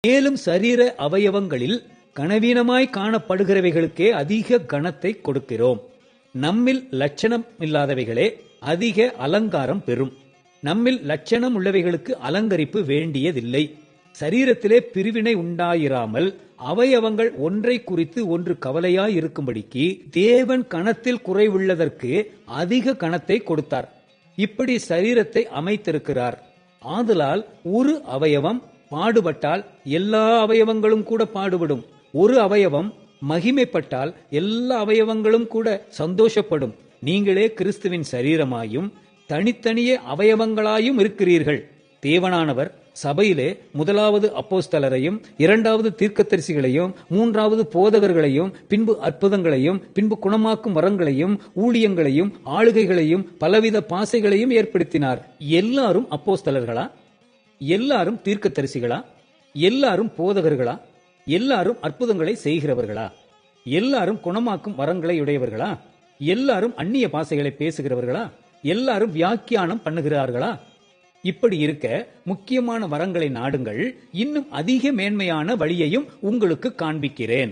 மேலும் சரீர அவயவங்களில் கனவீனமாய் காணப்படுகிறவைகளுக்கே அதிக கனத்தை கொடுக்கிறோம். நம்மில் லட்சணம் இல்லாதவைகளே அதிக அலங்காரம் பெறும். நம்மில் லட்சணம் உள்ளவைகளுக்கு அலங்கரிப்பு வேண்டியதில்லை. சரீரத்திலே பிரிவினை உண்டாயிராமல் அவயவங்கள் ஒன்றை குறித்து ஒன்று கவலையாய் இருக்கும்படிக்கு தேவன் கணத்தில் குறைவுள்ளதற்கு அதிக கணத்தை கொடுத்தார். இப்படி சரீரத்தை அமைத்திருக்கிறார். ஆதலால் ஒரு அவயவம் பாடுபட்டால் எல்லா அவயவங்களும் கூட பாடுபடும். ஒரு அவயவம் மகிமைப்பட்டால் எல்லா அவயவங்களும் கூட சந்தோஷப்படும். நீங்களே கிறிஸ்துவின் சரீரமாயும் தனித்தனியே அவயவங்களாயும் இருக்கிறீர்கள். தேவனானவர் சபையிலே முதலாவது அப்போஸ்தலரையும், இரண்டாவது தீர்க்கதரிசிகளையும், மூன்றாவது போதகர்களையும், பின்பு அற்புதங்களையும், பின்பு குணமாக்கும் வரங்களையும், ஊழியங்களையும், ஆளுகைகளையும், பலவித பாசைகளையும் ஏற்படுத்தினார். எல்லாரும் அப்போஸ்தலர்களா? எல்லாரும் தீர்க்கதரிசிகளா? எல்லாரும் போதகர்களா? எல்லாரும் அற்புதங்களை செய்கிறவர்களா? எல்லாரும் குணமாக்கும் வரங்களை உடையவர்களா? எல்லாரும் அந்நிய பாசைகளை பேசுகிறவர்களா? எல்லாரும் வியாக்கியானம் பண்ணுகிறார்களா? இப்படி இருக்க முக்கியமான வரங்களை நாடுங்கள். இன்னும் அதிக மேன்மையான வழியையும் உங்களுக்கு காண்பிக்கிறேன்.